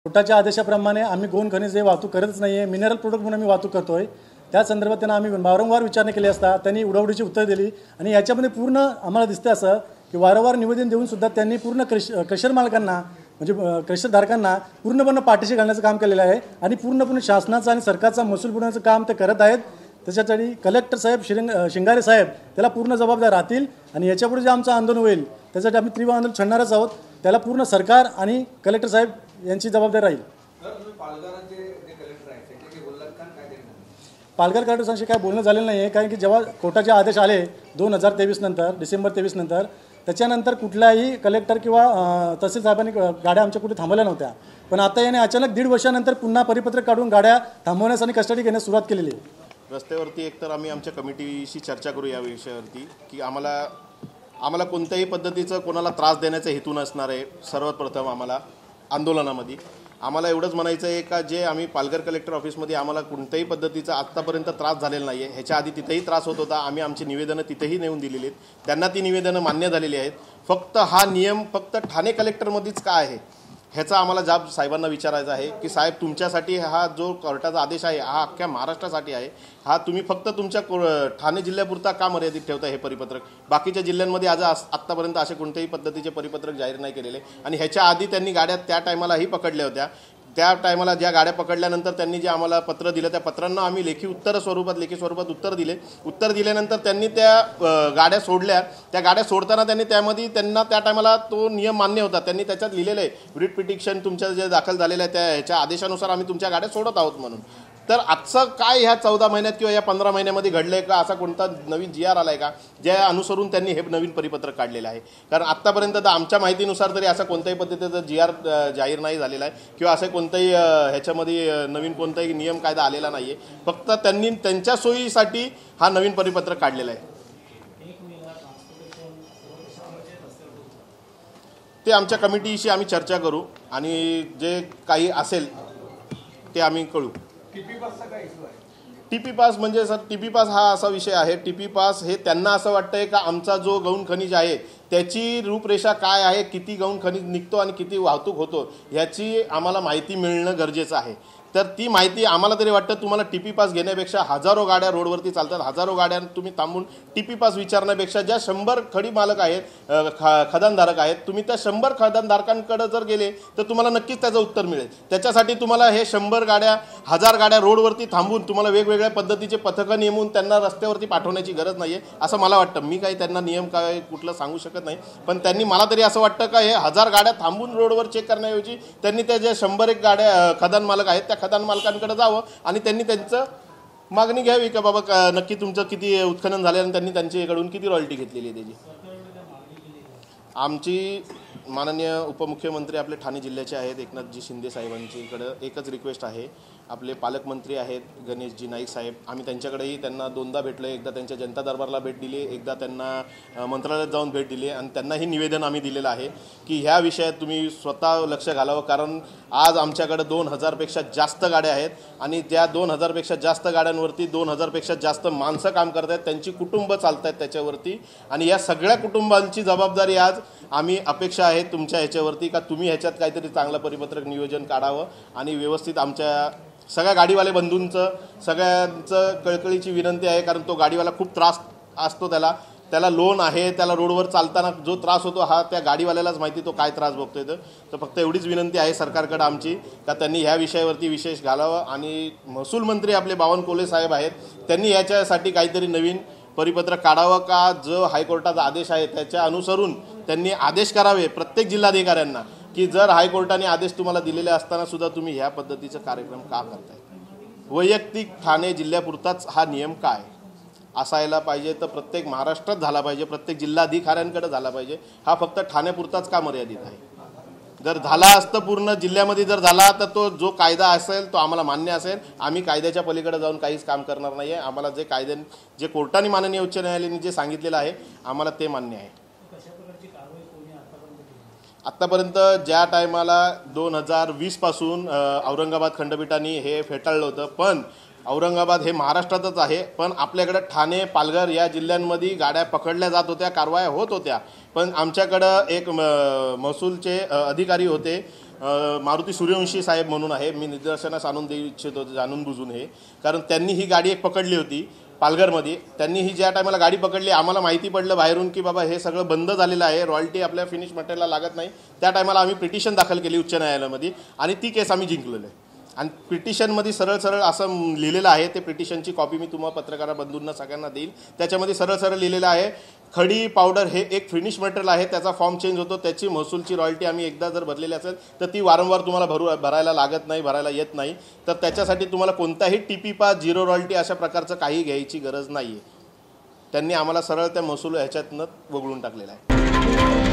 कोर्टाच्या आदेशाप्रमाणे आम्ही गौण खनिज हे वाहतूक करतच नाही आहे, मिनरल प्रोडक्ट म्हणून आम्ही वाहतूक करतोय। त्या संदर्भात त्यांना आम्ही वारंवार विचारणा केली असता त्यांनी उडवडीची उत्तर दिली आणि याच्यामध्ये पूर्ण आम्हाला दिसते असं की वारंवार निवेदन देऊन सुद्धा त्यांनी पूर्ण क्रशर मालकांना म्हणजे क्रशरधारकांना पूर्णपणे पाठीशी घालण्याचं काम केलेलं आहे आणि पूर्णपणे शासनाचं आणि सरकारचा महसूल बुडवण्याचं काम ते करत आहेत। त्याच्यासाठी कलेक्टर साहेब शिंगारे साहेब त्याला पूर्ण जबाबदार राहतील आणि याच्यापुढे जे आमचं आंदोलन होईल त्यासाठी आम्ही तीव्र आंदोलन छेडणारच आहोत। त्याला पूर्ण सरकार आणि कलेक्टर साहेब यांची जबाबदारी राहील। पालघर कलेक्टरांशी काय बोलणं झालेलं नाही आहे, कारण की जेव्हा कोर्टाचे आदेश आले 2023 नंतर डिसेंबर 23 नंतर त्याच्यानंतर कुठल्याही कलेक्टर किंवा तहसील साहेबांनी गाड्या आमच्या कुठे थांबवल्या नव्हत्या, पण आता याने अचानक 1.5 वर्षानंतर पुन्हा परिपत्रक काढून गाड्या थांबवण्यास आणि कस्टडी घेण्यास सुरुवात केलेली आहे। रस्त्यावरती एकतर आम्ही आमच्या कमिटीशी चर्चा करू या विषयावरती की आम्हाला कोणत्याही पद्धतीचं कोणाला त्रास देण्याचा हेतू नसणार आहे। सर्वात प्रथम आम्हाला आंदोलनामध्ये आम्हाला एवढंच म्हणायचं आहे का जे आम्ही पालघर कलेक्टर ऑफिसमध्ये आम्हाला कोणत्याही पद्धतीचा आत्तापर्यंत त्रास झालेला नाही आहे। ह्याच्या आधी तिथेही त्रास होत होता, आम्ही आमची निवेदनं तिथेही नेऊन दिलेली आहेत, त्यांना ती निवेदनं मान्य झालेली आहेत। फक्त हा नियम फक्त ठाणे कलेक्टरमध्येच का आहे ह्याचा आम्हाला जाब साहेबांना विचारायचा आहे की साहेब तुमच्यासाठी हा जो कोर्टाचा आदेश आहे हा अख्ख्या महाराष्ट्रासाठी आहे, हा तुम्ही फक्त तुमच्या ठाणे जिल्ह्यापुरता का मर्यादित ठेवता हे परिपत्रक? बाकीच्या जिल्ह्यांमध्ये आत्तापर्यंत असे कोणत्याही पद्धतीचे परिपत्रक जाहीर नाही केलेले आणि ह्याच्या आधी त्यांनी गाड्या त्या टायमालाही पकडल्या होत्या। त्या टायमाला ज्या गाड्या पकडल्यानंतर त्यांनी जे आम्हाला पत्र दिलं त्या पत्रांना आम्ही लेखी स्वरूपात उत्तर दिल्यानंतर त्यांनी त्या गाड्या सोडल्या। त्या गाड्या सोडताना त्यांना त्या टायमाला तो नियम मान्य होता, त्यांनी त्याच्यात लिहिलेलं आहे रिट पिटिशन तुमच्या जे दाखल झालेलं आहे ह्याच्या आदेशानुसार आम्ही तुमच्या गाड्या सोडत आहोत म्हणून। तर आजचं काय ह्या 14 महिन्यात किंवा या 15 महिन्यामध्ये घडलंय का? असा कोणता नवीन GR आलाय का ज्या अनुसरून त्यांनी हे नवीन परिपत्रक काढलेलं आहे? कारण आत्तापर्यंत तर आमच्या माहितीनुसार तरी असा कोणत्याही पद्धतीचं GR जाहीर नाही झालेला आहे किंवा असं कोणताही ह्याच्यामध्ये नवीन कोणताही नियम कायदा आलेला नाही आहे। फक्त त्यांनी त्यांच्या सोयीसाठी हा नवीन परिपत्रक काढलेला आहे। ते आमच्या कमिटीशी आम्ही चर्चा करू आणि जे काही असेल ते आम्ही कळू। टीपी पास म्हणजे सर टीपी पास हा असा विषय आहे, टीपी पास हे त्यांना असं वाटतंय का आमचा जो गौण खनिज आहे त्याची रूपरेषा काय आहे, किती गौण खनिज निघतो आणि किती वाहतूक होतो याची आम्हाला माहिती मिळणं गरजेचं आहे। तर ती माहिती आम्हाला तरी वाटतं तुम्हाला टीपी पास घेण्यापेक्षा हजारो गाड्या रोडवरती चालतात, हजारो गाड्या तुम्ही थांबून टीपी पास विचारण्यापेक्षा ज्या 100 खडी मालक आहेत खदानधारक आहेत तुम्ही त्या 100 खदानधारकांकडे जर गेले तर तुम्हाला नक्कीच त्याचं उत्तर मिळेल। त्याच्यासाठी तुम्हाला हे 100 गाड्या 1000 गाड्या रोडवरती थांबून तुम्हाला वेगवेगळ्या पद्धतीचे पथकं नेमून त्यांना रस्त्यावरती पाठवण्याची गरज नाही आहे असं मला वाटतं। मी काही त्यांना नियम काय कुठलं सांगू शकत नाही, पण त्यांनी मला तरी असं वाटतं का हे 1000 गाड्या थांबून रोडवर चेक करण्याऐवजी त्यांनी त्या ज्या 101 गाड्या खदान मालक आहेत त्या खदान मालकांकडे जावं आणि त्यांनी त्यांचं मागणी घ्यावी का बाबा नक्की तुमचं किती उत्खनन झाले आणि त्यांनी त्यांच्याकडून किती रॉयल्टी घेतलेली आहे त्याची। आमची माननीय उपमुख्यमंत्री आपले ठाणे जिल्ह्याचे आहेत एकनाथजी शिंदे साहेबांच्याकडे एकच रिक्वेस्ट आहे, आपले पालकमंत्री आहेत गणेशजी नाईक साहेब, आम्ही त्यांच्याकडेही त्यांना 2दा भेटलो, एकदा त्यांच्या जनता दरबारला भेट दिली, एकदा त्यांना मंत्रालयात जाऊन भेट दिली आणि त्यांनाही निवेदन आम्ही दिलेलं आहे की ह्या विषयात तुम्ही स्वतः लक्ष घालावं। कारण आज आमच्याकडे 2000 पेक्षा जास्त गाड्या आहेत आणि त्या 2000 पेक्षा जास्त गाड्यांवरती 2000 पेक्षा जास्त माणसं काम करत आहेत, त्यांची कुटुंब चालत आहेत त्याच्यावरती आणि या सगळ्या कुटुंबांची जबाबदारी आज आम्ही अपेक्षा आहे तुमच्या ह्याच्यावरती का तुम्ही ह्याच्यात काहीतरी चांगलं परिपत्रक नियोजन काढावं आणि व्यवस्थित आमच्या सगळ्या गाडीवाले बंधूंचं सगळ्यांचं कळकळीची विनंती आहे। कारण तो गाडीवाला खूप त्रास असतो, त्याला लोन आहे, त्याला रोडवर चालताना जो त्रास होतो हा त्या गाडीवाल्यालाच माहिती तो काय त्रास बघतोय। तर फक्त एवढीच विनंती आहे सरकारकडे आमची का त्यांनी ह्या विषयावरती विशेष घालावं आणि महसूल मंत्री आपले बावनकुळे साहेब आहेत त्यांनी याच्यासाठी काहीतरी नवीन परिपत्रक काढावं का जो हायकोर्टाचा आदेश आहे त्याच्या अनुसरून त्यांनी आदेश करावे प्रत्येक जिल्हाधिकाऱ्यांना की जर हायकोर्टाने आदेश तुम्हाला दिलेले असताना सुद्धा तुम्ही ह्या पद्धतीचा कार्यक्रम का करताय? वैयक्तिक ठाणे जिल्ह्यापुरताच हा नियम काय असायला पाहिजे तर प्रत्येक महाराष्ट्रात झाला पाहिजे, प्रत्येक जिल्हाधिकाऱ्यांकडे झाला पाहिजे, हा फक्त ठाण्यापुरताच का मर्यादित आहे? जर झाला असतं पूर्ण जिल्ह्यामध्ये जर झाला तर तो जो कायदा असेल तो आम्हाला मान्य असेल, आम्ही कायद्याच्या पलीकडे जाऊन काहीच काम करणार नाही आहे। आम्हाला जे कोर्टाने माननीय उच्च न्यायालयाने जे सांगितलेलं आहे आम्हाला ते मान्य आहे। आत्तापर्यंत ज्या टायमाला 2020 पासून औरंगाबाद खंडपीठाने हे फेटाळलं होतं, पण औरंगाबाद हे महाराष्ट्रातच आहे, पण आपल्याकडे ठाणे पालघर या जिल्ह्यांमध्ये गाड्या पकडल्या जात होत्या, कारवाया होत होत्या, पण आमच्याकडं एक महसूलचे अधिकारी होते मारुती सूर्यवंशी साहेब म्हणून आहे, मी निदर्शनास आणून देऊ इच्छितो जाणून बुजून हे, कारण त्यांनी ही गाडी एक पकडली होती पालघरमध्ये. त्यांनी ही ज्या टायमाला गाडी पकडली आम्हाला माहिती पडलं बाहेरून की बाबा हे सगळं बंद झालेलं आहे, रॉयल्टी आपल्या फिनिश मटेरियलला लागत नाही. त्या टायमाला आम्ही पिटिशन दाखल केली उच्च न्यायालयामध्ये आणि ती केस आम्ही जिंकलेलो आहे. आणि पिटिशनमध्ये सरळ सरळ असं लिहिलेलं आहे, ते पिटिशनची कॉपी मी तुम्हाला पत्रकार बंधूंना सगळ्यांना देईल. त्याच्यामध्ये सरळ सरळ लिहिलेलं आहे, खडी पावडर हे एक फिनिश मटेरियल आहे, त्याचा फॉर्म चेंज होतो, त्याची महसूलची रॉयल्टी आम्ही एकदा जर भरलेली असेल तर ती वारंवार तुम्हाला भरायला लागत नाही, भरायला येत नाही. तर त्याच्यासाठी तुम्हाला कोणताही टीपी पास, झिरो रॉयल्टी अशा प्रकारचं काही घ्यायची गरज नाही आहे. त्यांनी आम्हाला सरळ त्या महसूल ह्याच्यातनं वगळून टाकलेलं आहे.